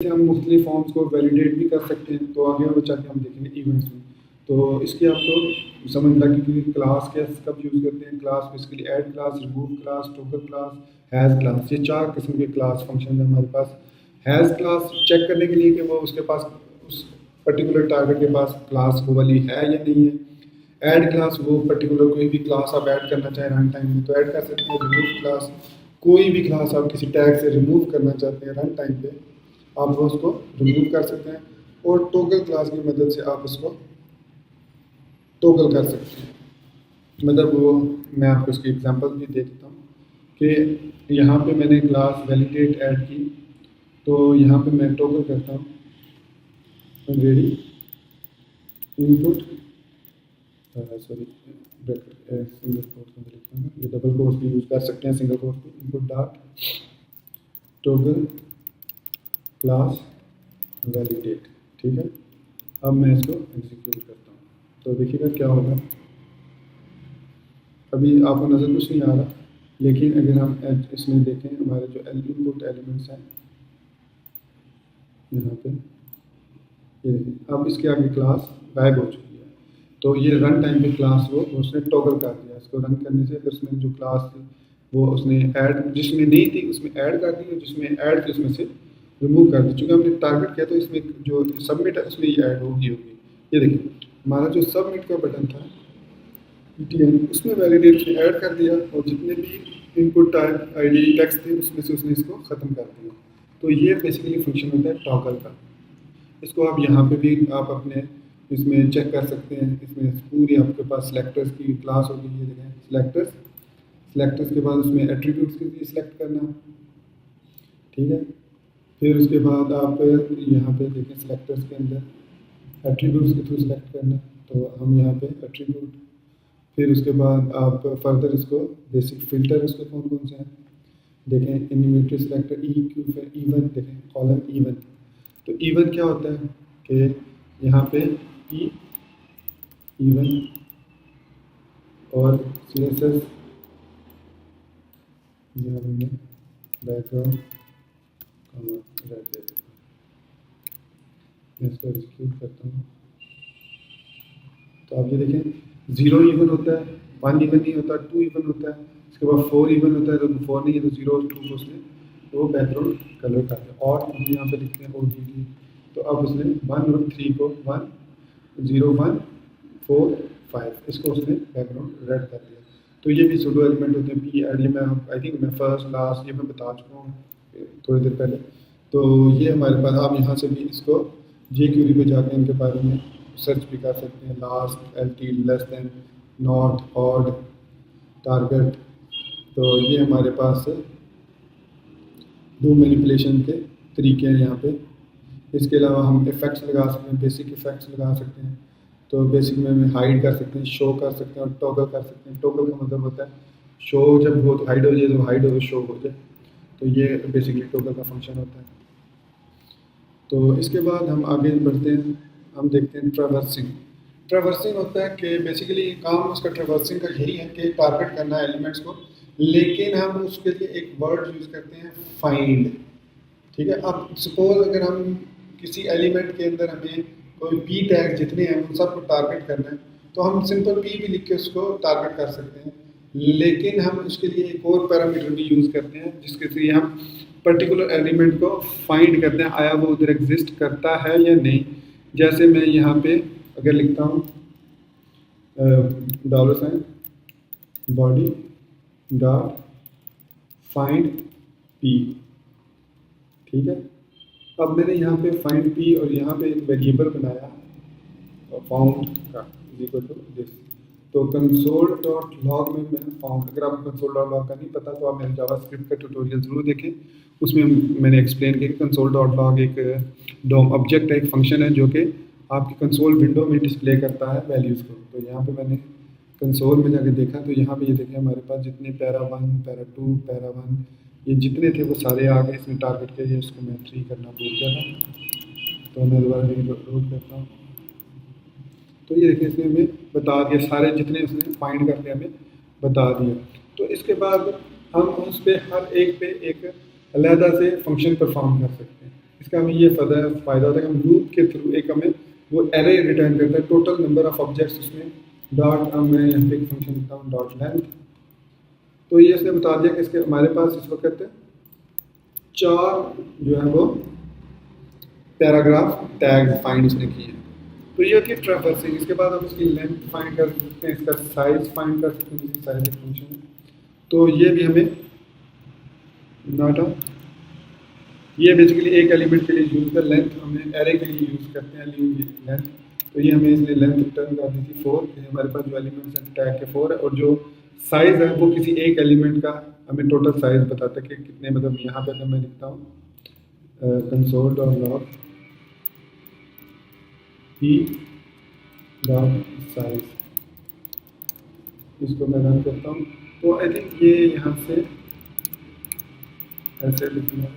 से हम मुख्तलिफ फॉर्म्स को वैलिडेट भी कर सकते हैं। तो आगे वो चल के हम देखेंगे इवेंट्स में। तो इसके आपको समझ लगे कि क्लास के कब यूज़ करते हैं। Class basically add class, remove class, token class, has class, ये 4 किस्म के क्लास फंक्शन है हमारे पास। हैज़ क्लास चेक करने के लिए कि वो उसके पास उस पर्टिकुलर टारगेट के पास क्लास वो वाली है या नहीं है। ऐड क्लास वो पर्टिकुलर कोई भी क्लास आप ऐड करना चाहें रन टाइम में तो ऐड कर सकते हैं। रिमूव क्लास कोई भी क्लास आप किसी टैग से रिमूव करना चाहते हैं रन टाइम पे आप वो उसको रिमूव कर सकते हैं। और टॉगल क्लास की मदद से आप उसको टॉगल कर सकते हैं। मतलब वो मैं आपको इसकी एग्जांपल भी दे देता हूँ कि यहाँ पे मैंने क्लास वैलिडेट ऐड की तो यहाँ पे मैं टॉगल करता हूँ ready input sorry single quote में लिखता हूँ। ये डबल कोट्स भी यूज़ कर सकते हैं सिंगल कोट पे। Input dot toggle class validate, ठीक है। अब मैं इसको एग्जीक्यूट करता हूँ तो देखिएगा क्या होगा। अभी आपको नज़र कुछ नहीं आ रहा, लेकिन अगर हम इसमें देखें हमारे जो इनपुट एलिमेंट्स हैं यहाँ पे ये देखें। अब इसके आगे क्लास गायब हो चुकी है तो ये रन टाइम पे क्लास वो उसने टॉगल कर दिया। इसको रन करने से अगर उसमें जो क्लास थी वो उसने ऐड जिसमें नहीं थी उसमें ऐड कर दी और जिसमें ऐड थी उसमें से रिमूव कर दी। चूँकि हमने टारगेट किया तो इसमें जो सबमिट है उसमें ये ऐड होगी। ये देखिए हमारा जो सबमिट का बटन था उसमें वैलिडेट उसने ऐड कर दिया और जितने भी इनपुट टाइप आईडी टेक्स्ट थे उसमें से उसने इसको ख़त्म कर दिया। तो ये बेसिकली फंक्शन होता है टॉगल का। इसको आप यहाँ पे भी आप अपने इसमें चेक कर सकते हैं। इसमें पूरी आपके पास सिलेक्टर्स की क्लास होगी। ये देखें सिलेक्टर्स के बाद उसमें एट्रीब्यूट्स के लिए सिलेक्ट करना, ठीक है। फिर उसके बाद आप यहाँ पे देखें सिलेक्टर्स के अंदर एट्रीब्यूट्स के थ्रू सिलेक्ट करना। तो हम यहाँ पे एट्रीब्यूट, फिर उसके बाद आप फर्दर इसको बेसिक फ़िल्टर उसके कौन कौन से हैं देखें। इन्यूमरेटर सिलेक्टर EQ, फिर इवन देखें कॉलम इवन। तो इवन क्या होता है कि यहाँ पे इवन और CSS यहाँ पे मैं बैकग्राउंड मैं इसको एग्जीक्यूट करता हूँ तो आप ये देखें 0 इवन होता है, 1 इवन नहीं होता, 2 इवन होता है, इसके बाद 4 इवन होता है। तो 4 नहीं है तो 0 और 2 को उसने तो बैकग्राउंड कलर कर दिया। और हम यहाँ पे लिखते हैं ODD तो अब उसने 1 और 3 को 1 0 1 4 5 इसको उसने बैकग्राउंड रेड कर दिया। तो ये भी सूडो एलिमेंट होते हैं पी एड। ये मैं आई थिंक मैं फर्स्ट लास्ट ये मैं बता चुका हूँ थोड़ी देर पहले। तो ये हमारे पास आप यहाँ से भी इसको jQuery पे जाकर इनके बारे में सर्च भी कर सकते हैं। Last, LT, less than, not, odd, target. तो ये हमारे पास दो मैनिपुलेशन के तरीके हैं यहाँ पे। इसके अलावा हम इफ़ेक्ट्स लगा सकते हैं, बेसिक इफ़ेक्ट्स लगा सकते हैं। तो बेसिक में हम हाइड कर सकते हैं, शो कर सकते हैं और टॉगल कर सकते हैं। टॉगल का मतलब होता है शो, जब वो हाइड हो जाए तो हाइड हो, शो हो जाए। तो ये बेसिकली टॉगल का फंक्शन होता है। तो इसके बाद हम आगे बढ़ते हैं, हम देखते हैं ट्रैवर्सिंग। ट्रैवर्सिंग होता है कि बेसिकली काम उसका ट्रैवर्सिंग का यही है कि टारगेट करना है एलिमेंट्स को, लेकिन हम उसके लिए एक वर्ड यूज़ करते हैं फाइंड, ठीक है। अब सपोज अगर हम किसी एलिमेंट के अंदर हमें कोई पी टैग जितने हैं उन सबको टारगेट करना है तो हम सिंपल पी भी लिख के उसको टारगेट कर सकते हैं। लेकिन हम उसके लिए एक और पैरामीटर भी यूज़ करते हैं जिसके जरिए हम पर्टिकुलर एलिमेंट को फाइंड करते हैं आया वो उधर एग्जिस्ट करता है या नहीं। जैसे मैं यहाँ पे अगर लिखता हूँ $, बॉडी डॉट फाइंड पी, ठीक है। अब मैंने यहाँ पे फाइंड पी और यहाँ पे एक वेरिएबल बनाया फाउंड का इक्वल टू दिस। तो console.log में मैंने फाउंड, अगर आपको console.log का नहीं पता तो आप मेरे जावास्क्रिप्ट का ट्यूटोरियल ज़रूर देखें। उसमें मैंने एक्सप्लेन किया कि console.log एक डॉम ऑब्जेक्ट है, एक फंक्शन है जो कि आपकी कंसोल विंडो में डिस्प्ले करता है वैल्यूज़ को। तो यहाँ पे मैंने कंसोल में जाके देखा तो यहाँ पे ये देखें हमारे पास जितने पैरा 1, पैरा 2, पैरा 1 ये जितने थे वो सारे आ गए। इसमें टारगेट के लिए इसको मैं 3 करना भूल गया था तो मैं दोबारा लोड करता हूँ। तो ये देखिए इसने हमें बता दिया सारे जितने उसने फाइंड करके हमें बता दिया। तो इसके बाद हम उस पर हर एक पे एक अलहदा से फंक्शन परफॉर्म कर सकते हैं। इसका हमें ये फ़ायदा होता है कि हम लूप के थ्रू एक हमें वो एरे रिटर्न करता है, टोटल नंबर ऑफ ऑब्जेक्ट्स उसमें डॉट, मैं यहाँ पे एक फंक्शन लिखता हूँ डॉट लेंथ। तो ये इसने बता दिया कि इसके हमारे पास इस वक्त 4 जो है वो पैराग्राफ टैग फाइंड इसने किए हैं। तो ये होती है ट्रैवर्सिंग। इसके बाद हम इसकी लेंथ फाइंड कर सकते हैं, इसका साइज फाइंड कर सकते हैं, इसकी साइज एक फंक्शन है। तो ये भी हमें नॉट ये बेसिकली एक एलिमेंट के लिए यूज़ कर, लेंथ हमें एरे के लिए यूज़ करते हैं लेंथ। तो ये हमें इसलिए लेंथ रिटर्न कर दी थी 4, हमारे पास जो एलिमेंट्स हैं टैग के 4 है, और जो साइज़ है वो किसी एक एलिमेंट का हमें टोटल साइज़ बताता है कि कितने, मतलब यहाँ पे मैं लिखता हूँ console dot log E dot size, इसको मैं रन करता हूँ। तो आई थिंक ये यहाँ से ऐसे लिखूँगा,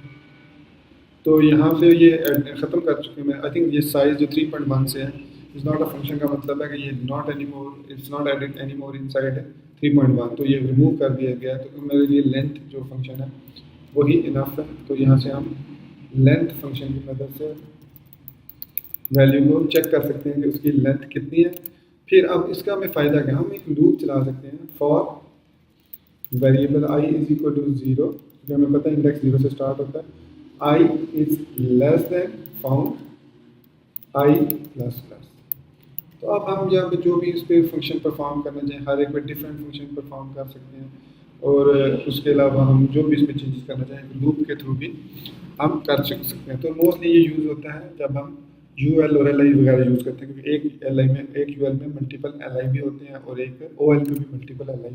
तो यहाँ से ये ख़त्म कर चुके हैं मैं। आई थिंक ये साइज़ जो 3.1 से है, इज़ नॉट अ फंक्शन का मतलब है कि ये not any more, it's not added any more in side 3.1, तो ये रिमूव कर दिया गया है। तो मेरे लिए लेंथ जो फंक्शन है वही इनफ है। तो यहाँ से हम लेंथ फंक्शन की मदद से वैल्यू को चेक कर सकते हैं कि उसकी लेंथ कितनी है। फिर अब इसका हमें फ़ायदा क्या, हम एक लूप चला सकते हैं for variable i is equal to 0, क्योंकि हमें पता है इंडेक्स 0 से स्टार्ट होता है। i is less than found i plus plus. तो अब हम यहाँ पे जो भी इस पर फंक्शन परफॉर्म करना चाहें, हर एक पे डिफरेंट फंक्शन परफॉर्म कर सकते हैं, और उसके अलावा हम जो भी इसमें चेंजेस करना चाहें लूप के थ्रू भी हम कर सकते हैं। तो मोस्टली ये यूज़ होता है जब हम UL और LI वगैरह यूज़ करते हैं, क्योंकि एक LI में, एक UL में मल्टीपल LI भी होते हैं और एक OL में भी मल्टीपल LI